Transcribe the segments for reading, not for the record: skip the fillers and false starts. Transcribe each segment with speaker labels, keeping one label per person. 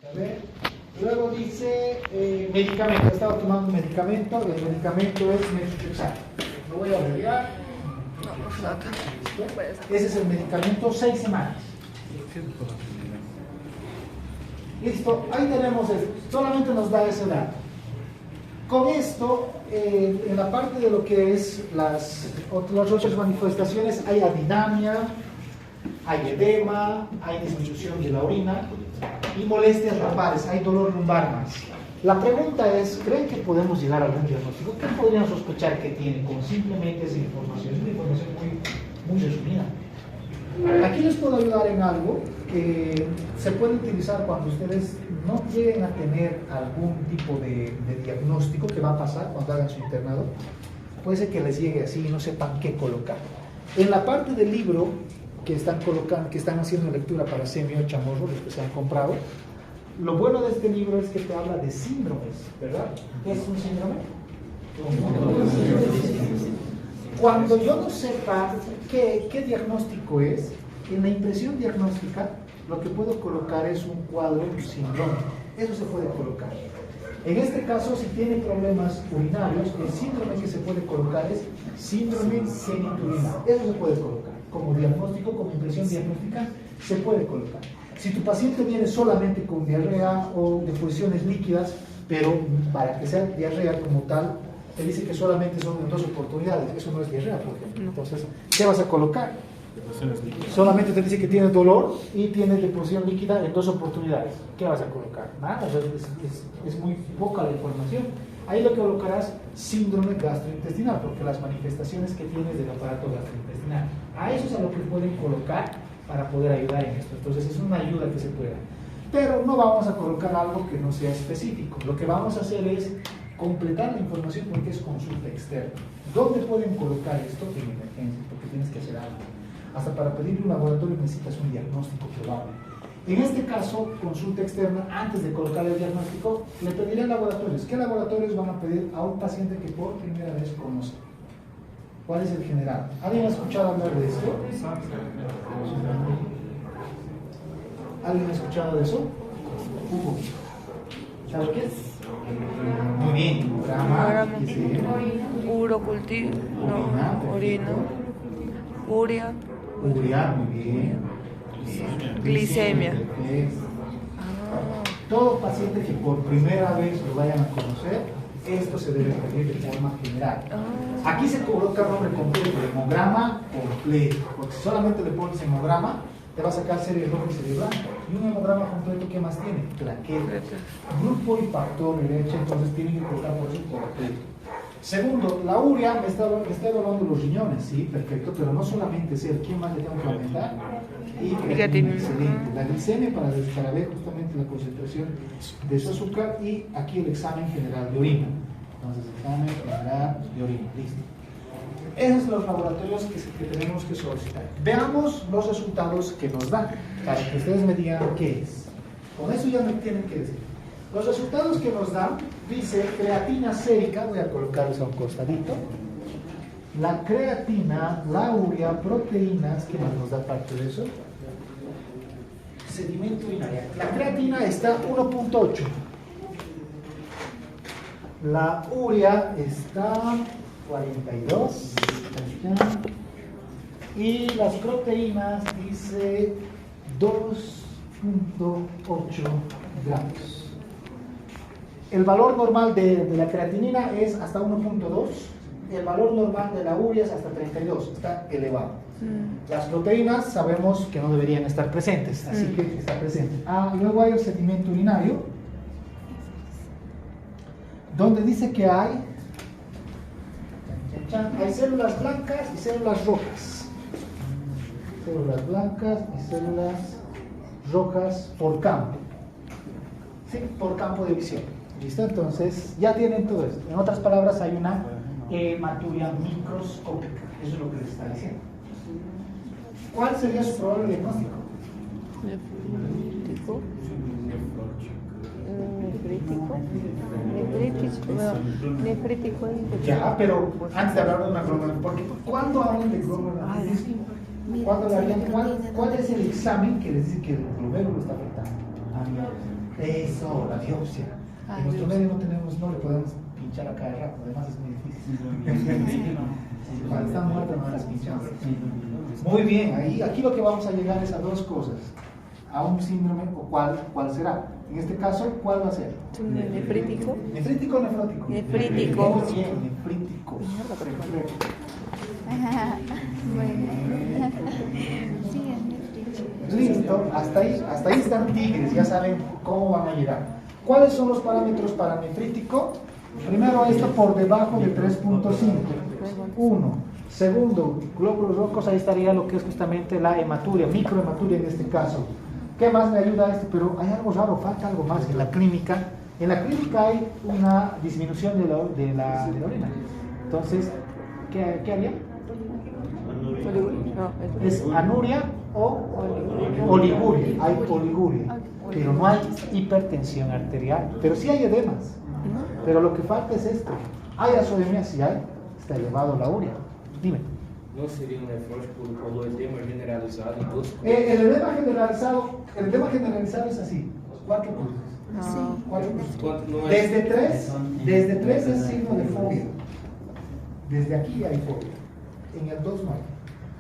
Speaker 1: A ver. Luego dice medicamento. Estaba tomando un medicamento. El medicamento es methotrexate. Lo voy a abreviar. Ese es el medicamento, 6 semanas. Listo, ahí tenemos esto. Solamente nos da ese dato. Con esto, en la parte de lo que es las otras manifestaciones, hay adinamia, hay edema, hay disminución de la orina y molestias lumbares, hay dolor lumbar más. La pregunta es, ¿creen que podemos llegar a algún diagnóstico? ¿Qué podrían sospechar que tiene con simplemente esa información? Es una información muy resumida. Aquí les puedo ayudar en algo que se puede utilizar cuando ustedes no lleguen a tener algún tipo de diagnóstico que va a pasar cuando hagan su internado. Puede ser que les llegue así y no sepan qué colocar. En la parte del libro que están colocando, que están haciendo lectura para Semio Chamorro, los que se han comprado, lo bueno de este libro es que te habla de síndromes, ¿verdad? ¿Qué es un síndrome? Cuando yo no sepa qué diagnóstico es, en la impresión diagnóstica lo que puedo colocar es un cuadro sindrómico. Eso se puede colocar. En este caso, si tiene problemas urinarios, el síndrome que se puede colocar es síndrome geniturinar. Eso se puede colocar. Como diagnóstico, como impresión diagnóstica, se puede colocar. Si tu paciente viene solamente con diarrea o deposiciones líquidas, pero para que sea diarrea como tal, te dice que solamente son en 2 oportunidades. Eso no es diarrea, por ejemplo. Entonces, ¿qué vas a colocar? Solamente te dice que tiene dolor y tiene deposición líquida en 2 oportunidades. ¿Qué vas a colocar? Nada, o sea, es muy poca la información. Ahí lo que colocarás síndrome gastrointestinal, porque las manifestaciones que tienes del aparato gastrointestinal, a eso es a lo que pueden colocar para poder ayudar en esto. Entonces es una ayuda que se puede dar. Pero no vamos a colocar algo que no sea específico. Lo que vamos a hacer es completar la información porque es consulta externa. ¿Dónde pueden colocar esto? En emergencia, porque tienes que hacer algo. Hasta para pedirle un laboratorio necesitas un diagnóstico probable. En este caso, consulta externa, antes de colocar el diagnóstico, le pediré laboratorios. ¿Qué laboratorios van a pedir a un paciente que por primera vez conoce? ¿Cuál es el general? ¿Alguien ha escuchado hablar de esto? ¿Alguien ha escuchado de eso? Hugo. ¿Sabes qué es? Muy bien. Grama.
Speaker 2: Urocultivo. No, orina. Urea.
Speaker 1: Urea, muy bien.
Speaker 2: Glicemia.
Speaker 1: Todo paciente que por primera vez lo vayan a conocer, esto se debe pedir de forma general. Aquí se coloca el nombre completo, hemograma completo, porque si solamente le pones hemograma, te va a sacar serie roja y serie blanca. Y un hemograma completo, ¿qué más tiene? Plaquetas, grupo y factor derecho, entonces tienen que colocar por eso completo. Segundo, la urea me está evaluando los riñones, sí, perfecto, pero no solamente es él, ¿quién más le tengo que aumentar? Y creatinina, excelente. La glicemia para ver justamente la concentración de su azúcar y aquí el examen general de orina. Entonces, examen general de orina, listo. Esos son los laboratorios que tenemos que solicitar. Veamos los resultados que nos dan, para que ustedes me digan qué es. Con eso ya me tienen que decir. Los resultados que nos dan, dice creatina sérica, voy a colocarlos a un costadito. La creatina, la urea, proteínas, ¿qué más nos da parte de eso? Sedimento urinario. La creatina está 1.8. La urea está 42. Y las proteínas dice 2.8 gramos. El valor normal de la creatinina es hasta 1.2. El valor normal de la urea es hasta 32. Está elevado. Las proteínas sabemos que no deberían estar presentes, así que está presente. Y luego hay el sedimento urinario, donde dice que hay células blancas y células rojas. Células blancas y células rojas por campo. Sí, por campo de visión. ¿Listo? Entonces, ya tienen todo esto. En otras palabras, hay una hematuria microscópica. Eso es lo que les está diciendo. ¿Cuál sería su probable diagnóstico?
Speaker 2: Nefrítico.
Speaker 1: Ya, pero antes de hablar de una glomerulonephritis, porque ¿cuándo hablan de glomerulonephritis? ¿Cuál es el examen que les dice que el glomérulo está afectado? Eso, la biopsia. En nuestro medio no le podemos pinchar a cada rato, además es muy difícil. Cuando están muertos no las pinchamos. Muy bien, aquí lo que vamos a llegar es a dos cosas. A un síndrome, o ¿cuál será? En este caso, ¿cuál va a ser?
Speaker 2: ¿Nefrítico?
Speaker 1: ¿Nefrítico o nefrótico?
Speaker 2: Nefrítico.
Speaker 1: Muy bien, nefrítico. Listo, hasta ahí están tigres, ya saben cómo van a llegar. ¿Cuáles son los parámetros para nefrítico? Primero, esto por debajo de 3.5. 1. Segundo, glóbulos rojos, ahí estaría lo que es justamente la hematuria, microhematuria en este caso. ¿Qué más me ayuda a esto? Pero hay algo raro, falta algo más en la clínica. En la clínica hay una disminución de la orina. Entonces, ¿qué haría? Es anuria o oliguria. Hay oliguria, pero no hay hipertensión arterial. Pero sí hay edemas. Pero lo que falta es esto. Hay azoemia, sí hay. Está elevado la urea. Dime.
Speaker 3: ¿No sería un nefrótico por el edema generalizado y dos?
Speaker 1: El edema generalizado es así. 4 cruces.
Speaker 2: Sí.
Speaker 1: 4 cruces.
Speaker 3: No
Speaker 1: Desde 3 es signo de fobia. Desde aquí hay fobia. En el 2 no hay.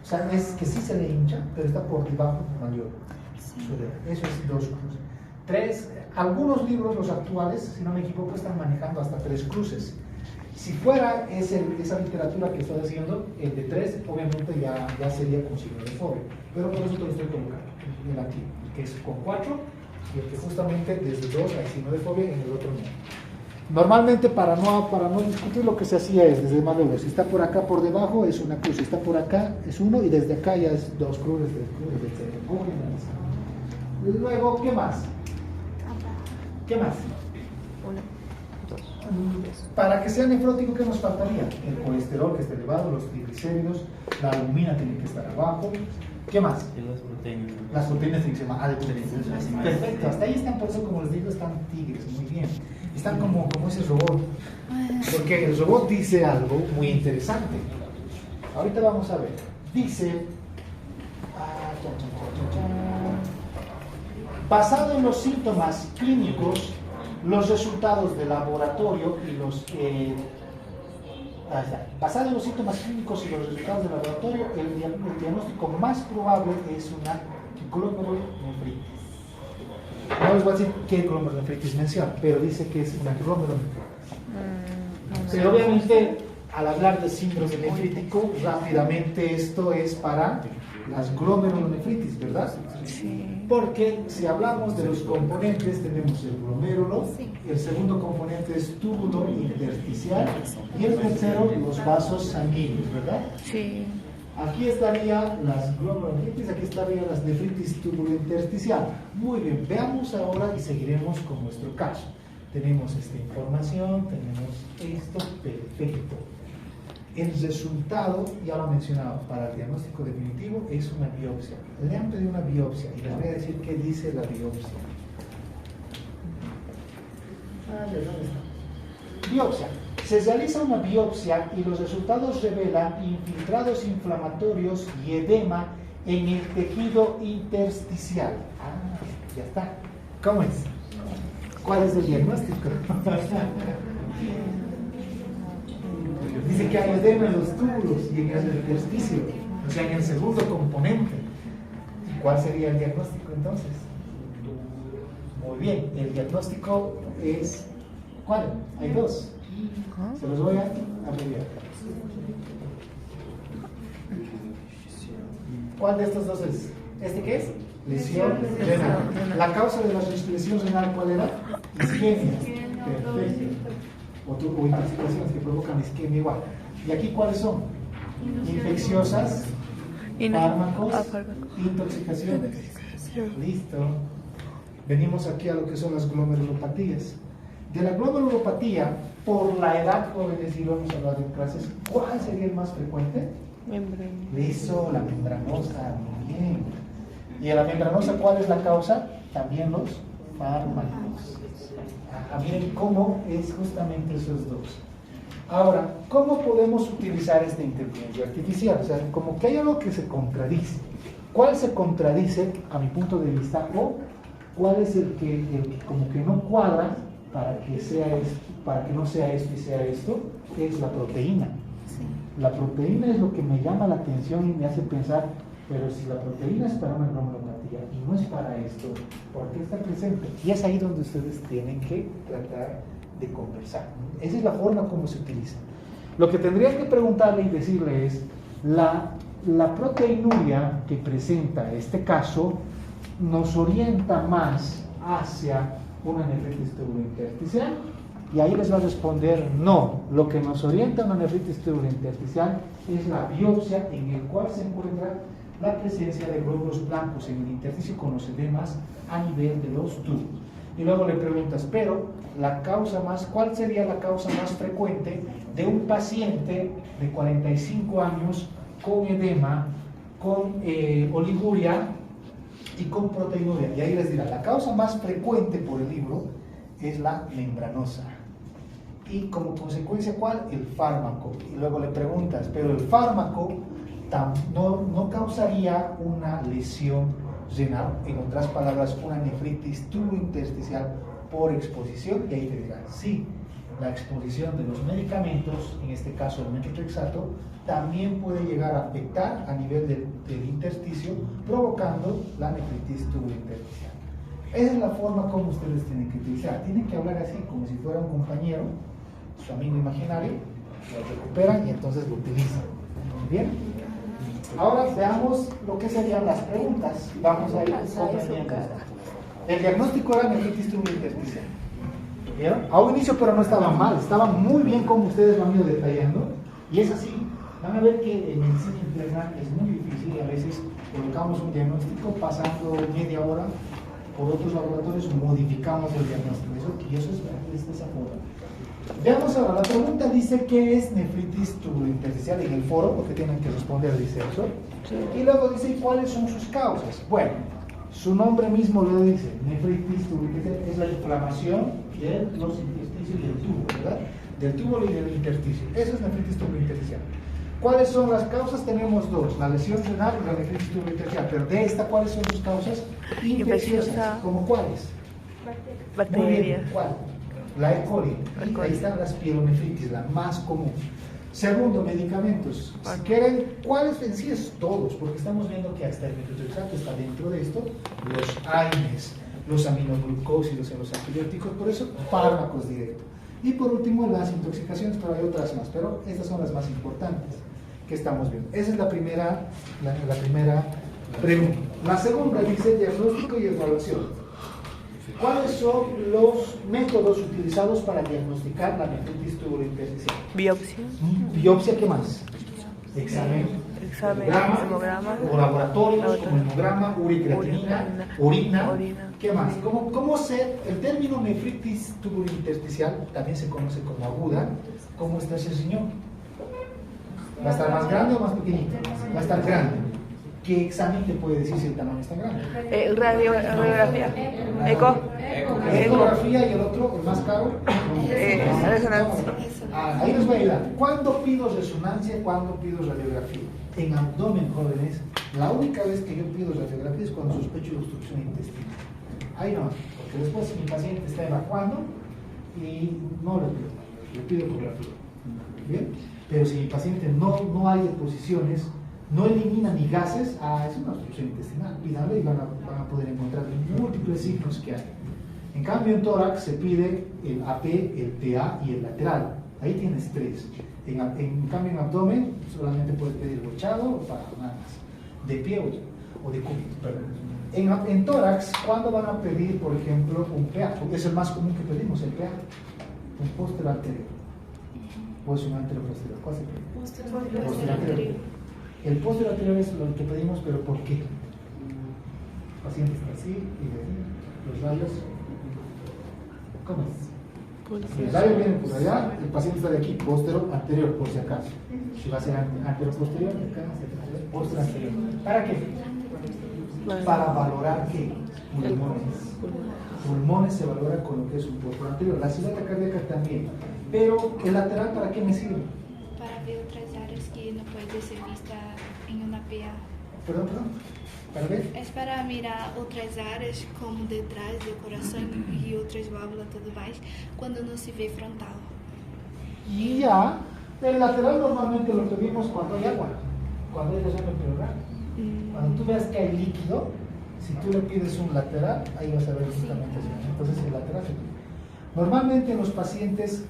Speaker 1: O sea, es que sí se le hincha, pero está por debajo mayor. Eso es 2 cruces. 3, algunos libros, los actuales, si no me equivoco, están manejando hasta 3 cruces. Si fuera esa literatura que estoy haciendo, el de 3, obviamente ya sería con signo de fobia. Pero por eso te lo estoy colocando. El aquí, que es con 4, y el que justamente desde 2 hay signo de fobia, en el otro no. Normalmente, para no discutir, lo que se hacía es, desde más lejos, si está por acá por debajo es una cruz, si está por acá es 1, y desde acá ya es 2 cruces, Luego, ¿qué más? ¿Qué más? Para que sea nefrótico, ¿qué nos faltaría? El colesterol que esté elevado, los triglicéridos, la albumina tiene que estar abajo. ¿Qué más? Las proteínas tienen que ser más perfecto, hasta ahí están, por eso como les digo, están tigres, muy bien. Están como ese robot. Porque el robot dice algo muy interesante. Ahorita vamos a ver. Dice, basado en los síntomas clínicos, los resultados de laboratorio y basado en los síntomas clínicos y los resultados de laboratorio, el diagnóstico más probable es una glomerulonefritis. No les voy a decir qué glomerulonefritis menciona, pero dice que es una glomerulonefritis. Pero obviamente, al hablar de síndrome nefrítico, rápidamente esto es para las glomerulonefritis, ¿verdad?
Speaker 2: Sí.
Speaker 1: Porque si hablamos de los componentes, tenemos el glomérulo, el segundo componente es túbulo intersticial y el tercero los vasos sanguíneos, ¿verdad?
Speaker 2: Sí.
Speaker 1: Aquí estarían las glomerulonefritis, aquí estarían las nefritis túbulo-intersticial. Muy bien, veamos ahora y seguiremos con nuestro caso. Tenemos esta información, tenemos esto, perfecto. El resultado, ya lo he mencionado, para el diagnóstico definitivo es una biopsia. Le han pedido una biopsia y les voy a decir qué dice la biopsia. ¿Dónde está? Biopsia. Se realiza una biopsia y los resultados revelan infiltrados inflamatorios y edema en el tejido intersticial. Ya está. ¿Cómo es? ¿Cuál es el diagnóstico? Dice que hay edema en los túbulos y en el intersticio, o sea, en el segundo componente. ¿Cuál sería el diagnóstico entonces? Muy bien, el diagnóstico es... ¿Cuál? Hay 2. Se los voy a abreviar. ¿Cuál de estos 2 es? ¿Este qué es? Lesión renal. ¿La causa de la lesión renal cuál era? Isquemia. Perfecto. O intoxicaciones que provocan isquemia igual. ¿Y aquí cuáles son? Infecciosas, fármacos, intoxicaciones. Listo. Venimos aquí a lo que son las glomerulopatías. De la glomerulopatía, por la edad, jóvenes, y lo hemos hablado en clases, ¿cuál sería el más frecuente?
Speaker 2: Membrana.
Speaker 1: Listo, la membranosa, muy bien. ¿Y a la membranosa cuál es la causa? También los fármacos. Miren cómo es justamente esos 2. Ahora, ¿cómo podemos utilizar esta inteligencia artificial? O sea, como que hay algo que se contradice. ¿Cuál se contradice, a mi punto de vista, o ¿cuál es el que como que no cuadra para que sea esto, para que no sea esto y sea esto? Es la proteína. La proteína es lo que me llama la atención y me hace pensar, pero si la proteína es para una glomerulopatía y no es para esto, ¿por qué está presente? Y es ahí donde ustedes tienen que tratar de conversar. Esa es la forma como se utiliza. Lo que tendrían que preguntarle y decirle es, la proteinuria que presenta este caso nos orienta más hacia una nefritis tubulointersticial, y ahí les va a responder no. Lo que nos orienta a una nefritis tubulointersticial es la biopsia en el cual se encuentra la presencia de glóbulos blancos en el intersticio con los edemas a nivel de los tubos. Y luego le preguntas, pero ¿cuál sería la causa más frecuente de un paciente de 45 años con edema, con oliguria y con proteinuria? Y ahí les dirá, la causa más frecuente por el libro es la membranosa. Y como consecuencia, ¿cuál? El fármaco. Y luego le preguntas, pero el fármaco no causaría una lesión renal, en otras palabras, una nefritis tubulointersticial por exposición. Y ahí te dirá, sí, la exposición de los medicamentos, en este caso el metotrexato, también puede llegar a afectar a nivel del intersticio, provocando la nefritis tubulointersticial. Esa es la forma como ustedes tienen que utilizar. Tienen que hablar así, como si fuera un compañero, su amigo imaginario, lo recuperan y entonces lo utilizan. ¿Bien? Ahora veamos lo que serían las preguntas. Vamos a ir comprendiendo. El diagnóstico era nefritis tubulointersticial. ¿Vieron? A un inicio, pero no estaba mal, estaba muy bien como ustedes lo han ido detallando. Y es así. Van a ver que en medicina interna es muy difícil y a veces colocamos un diagnóstico, pasando media hora por otros laboratorios modificamos el diagnóstico. Eso es de esa forma. Veamos ahora, la pregunta dice ¿qué es nefritis tubulointersticial? En el foro, porque tienen que responder, dice eso. Y luego dice ¿cuáles son sus causas? Bueno, su nombre mismo lo dice, nefritis tubulointersticial es la inflamación de los intersticios del tubo, ¿verdad? Del tubo y del intersticio. Eso es nefritis tubulointersticial. ¿Cuáles son las causas? Tenemos dos, la lesión renal y la nefritis tubulointersticial. Pero de esta, ¿cuáles son sus causas? Infecciosas. ¿Cómo cuáles?
Speaker 2: Bacterias.
Speaker 1: ¿Cuál? La E. coli. Y ahí están las pielonefritis, la más común. Segundo, medicamentos. Si quieren, ¿cuáles en sí es todos? Porque estamos viendo que hasta el metotrexato está dentro de esto. Los AINES, los aminoglucósidos en los antibióticos, por eso fármacos directos. Y por último, las intoxicaciones, pero hay otras más, pero estas son las más importantes que estamos viendo. Esa es la primera pregunta. La segunda dice diagnóstico y evaluación. ¿Cuáles son los métodos utilizados para diagnosticar la nefritis tubulointersticial?
Speaker 2: Biopsia.
Speaker 1: Biopsia, ¿qué más? Examen,
Speaker 2: hemograma,
Speaker 1: o laboratorios como hemograma, uricreatinina, orina. ¿Qué más? El término nefritis tubulointersticial también se conoce como aguda. ¿Cómo está ese riñón? ¿Va a estar más grande o más pequeñito? Va a estar grande. ¿Qué examen te puede decir si el tamaño está grande?
Speaker 2: Radiografía. Eco.
Speaker 1: Ecografía y el otro, el más caro.
Speaker 2: Resonancia.
Speaker 1: Ahí nos va a ayudar. ¿Cuándo pido resonancia? ¿Cuándo pido radiografía? En abdomen, jóvenes, la única vez que yo pido radiografía es cuando sospecho de obstrucción intestinal. Ahí no, porque después mi paciente está evacuando y no le pido ecografía. ¿Bien? Pero si mi paciente no hay deposiciones, no elimina ni gases, es una obstrucción intestinal. Pídanle y van a poder encontrar múltiples signos que hay. En cambio, en tórax se pide el AP, el TA y el lateral. Ahí tienes tres. En cambio, en abdomen solamente puedes pedir bochado o para nada más. De pie o de cúbito, perdón. En tórax, ¿cuándo van a pedir, por ejemplo, un PA? Porque es el más común que pedimos, el PA. Un posterior anterior. Pues un anterior posterior. ¿Cuál se pide? Posterior anterior. El posterior anterior es lo que pedimos, pero ¿por qué? El paciente está así y los rayos. ¿Cómo es? Los rayos vienen por allá, el paciente está de aquí, posterior anterior, por si acaso. Si va a ser anterior posterior, posterior anterior. ¿Para qué? Para valorar qué? Pulmones. Pulmones se valora con lo que es un posterior anterior. La silueta cardíaca también. Pero el lateral, ¿para qué me sirve?
Speaker 4: Para ver otras áreas que no puede ser vista en una PA.
Speaker 1: Perdón. ¿Para ver?
Speaker 4: É para mirar outras áreas, como detrás do coração e outras válvulas e tudo mais, quando não se vê frontal.
Speaker 1: Y ya, el lateral normalmente lo pedimos cuando hay agua, cuando hay desorden pleural. Cuando tú veas que hay líquido, si tú le pides un lateral, ahí vas a ver justamente eso. Entonces el lateral se pide. Normalmente en los pacientes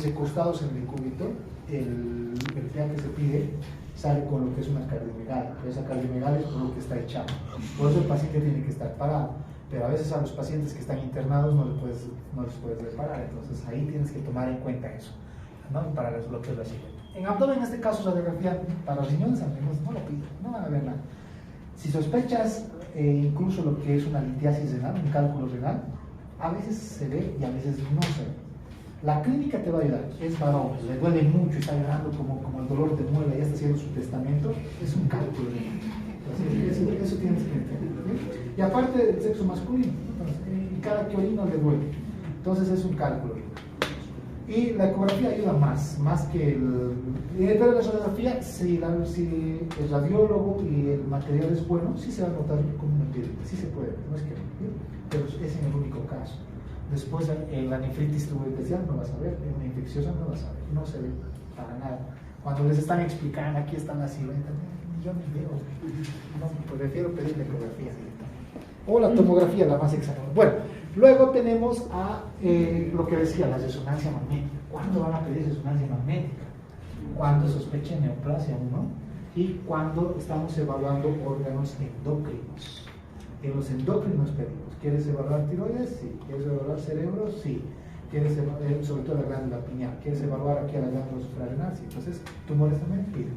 Speaker 1: recostados en el decúbito, el PA que se pide sale con lo que es una cardiomegalia. Esa cardiomegalia es por lo que está echado. Por eso el paciente tiene que estar parado. Pero a veces a los pacientes que están internados no les puedes reparar. Entonces ahí tienes que tomar en cuenta eso, ¿no? Para los bloqueos de la siguiente. En abdomen, en este caso, radiografía para riñones, al menos no lo piden, no van a ver nada. Si sospechas incluso lo que es una litiasis renal, un cálculo renal, a veces se ve y a veces no se ve. La clínica te va a ayudar, es varón, le duele mucho, está llorando como el dolor de muela, ya está haciendo su testamento, es un cálculo renal. Eso tienes que entender. ¿Sí? Y aparte del sexo masculino, entonces, y cada que orina le duele, entonces es un cálculo renal. Y la ecografía ayuda más que el... Pero la radiografía, si el radiólogo y el material es bueno, sí se va a notar como una piedra, sí se puede, no es que no, pero es en el único caso. Después en la nefritis tubulointersticial no vas a ver, en la infecciosa no vas a ver, no se ve para nada. Cuando les están explicando, aquí están las siluetas, yo ni veo, no, pues prefiero pedir la ecografía directamente. O la tomografía, la más exacta. Bueno, luego tenemos a lo que decía, la resonancia magnética. ¿Cuándo van a pedir resonancia magnética? Cuando sospechen neoplasia 1 y cuando estamos evaluando órganos endocrinos. En los endocrinos pedimos, ¿quieres evaluar tiroides? Sí. ¿Quieres evaluar cerebro? Sí. ¿Quieres evaluar, sobre todo la glándula pineal? ¿Quieres evaluar aquí a la glándula suprarrenal? Sí. Entonces, tumores también piden.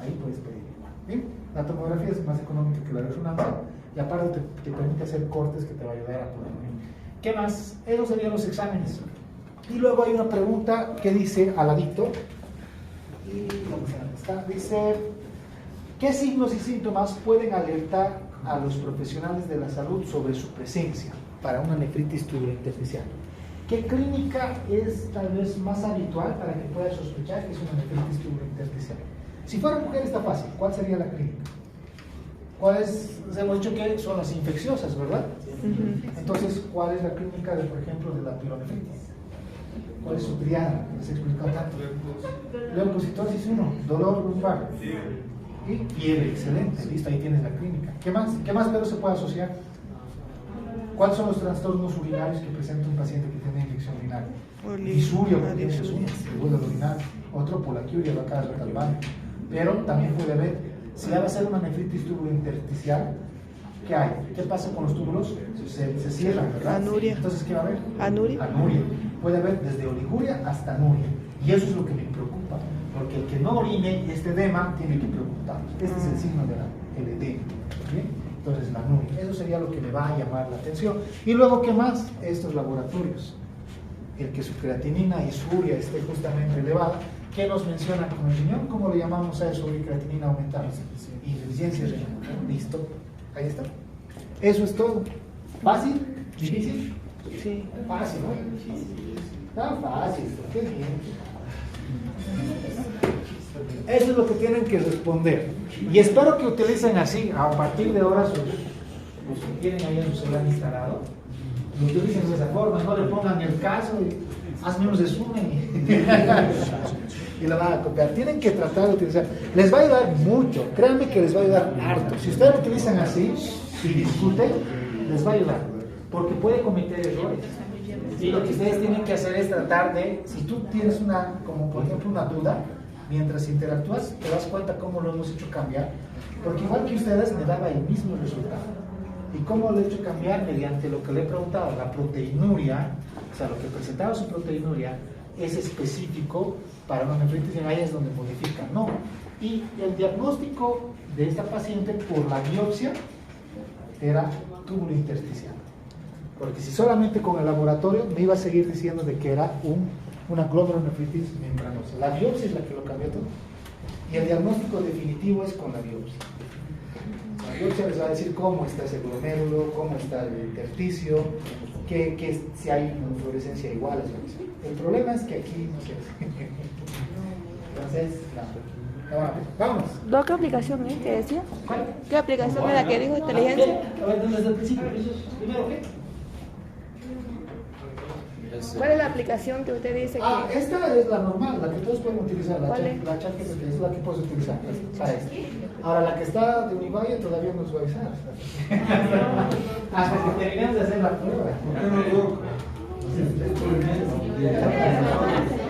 Speaker 1: Ahí puedes pedir igual. ¿Bien? La tomografía es más económica que la resonancia y aparte te permite hacer cortes que te va a ayudar a poder. ¿Qué más? Esos serían los exámenes. Y luego hay una pregunta que dice al ladito, y vamos a ver, está, dice, ¿qué signos y síntomas pueden alertar a los profesionales de la salud sobre su presencia para una nefritis tubulointersticial? ¿Qué clínica es tal vez más habitual para que puedas sospechar que es una nefritis tubulointersticial? Si fuera mujer está fácil, ¿cuál sería la clínica? ¿Cuáles? Hemos dicho que son las infecciosas, ¿verdad? Entonces, ¿cuál es la clínica, por ejemplo, de la pielonefritis? ¿Cuál es su triada? Les he explicado tanto. Leucocitosis 1, dolor lumbar. Y fiebre, excelente, listo, ahí tienes la clínica. ¿Qué más pero se puede asociar? ¿Cuáles son los trastornos urinarios que presenta un paciente que tiene infección urinaria? Disuria, porque tiene uno, que vuelve a orinar. Otro, polaquiuria, va a cada rato al baño. Pero también puede haber, si va a ser una nefritis tubulointersticial, ¿qué hay? ¿Qué pasa con los túbulos? Se cierran, ¿verdad?
Speaker 2: Anuria.
Speaker 1: Entonces, ¿qué va a haber?
Speaker 2: Anuria.
Speaker 1: Anuria. Puede haber desde oliguria hasta anuria. Y eso es lo que me preocupa. Porque el que no orine y este edema tiene que preocuparnos. Este es el signo del edema. ¿Bien? Entonces, la anuria. Eso sería lo que me va a llamar la atención. Y luego, ¿qué más? Estos laboratorios. El que su creatinina y su urea esté justamente elevada. ¿Qué nos mencionan con el riñón? ¿Cómo le llamamos a eso? Creatinina aumentada. Insuficiencia renal. Listo. Ahí está. Eso es todo. ¿Fácil? ¿Difícil?
Speaker 2: Sí.
Speaker 1: Fácil, ¿no? Está fácil. Qué bien. Eso es lo que tienen que responder. Y espero que utilicen así, a partir de ahora, los que tienen ahí en su celular instalado, lo utilicen de esa forma, no le pongan el caso y hazme un resumen y lo van a copiar. Tienen que tratar de utilizar. Les va a ayudar mucho, créanme que les va a ayudar harto. Si ustedes lo utilizan así y discuten, les va a ayudar, porque puede cometer errores. Y lo que ustedes tienen que hacer es tratar de, si tú tienes como por ejemplo una duda, mientras interactúas, te das cuenta cómo lo hemos hecho cambiar, porque igual que ustedes me daba el mismo resultado. ¿Y cómo lo he hecho cambiar? Mediante lo que le he preguntado, la proteinuria, o sea, lo que presentaba su proteinuria es específico para una nefritis y ahí es donde modifica, no. Y el diagnóstico de esta paciente por la biopsia era túbulo intersticial. Porque si solamente con el laboratorio me iba a seguir diciendo de que era una glomerulonefritis membranosa. La biopsia es la que lo cambió todo. Y el diagnóstico definitivo es con la biopsia. La biopsia les va a decir cómo está ese glomérulo, cómo está el intersticio, si hay una fluorescencia igual. El problema es que aquí no se hace. Entonces, Vamos.
Speaker 2: ¿Qué aplicación es que decía?
Speaker 1: ¿Cuál?
Speaker 2: ¿Qué aplicación es la que dijo inteligencia?
Speaker 1: A ver, desde el principio. Primero, ¿qué?
Speaker 2: ¿Cuál es la aplicación que usted dice
Speaker 1: Ah,
Speaker 2: que...?
Speaker 1: esta es la normal, la que todos pueden utilizar.
Speaker 2: ¿Cuál es?
Speaker 1: La ChatGPT es la que puedes utilizar. Para esto. Ahora, la que está de Univalle todavía no se va a avisar. Hasta que terminemos de hacer la prueba.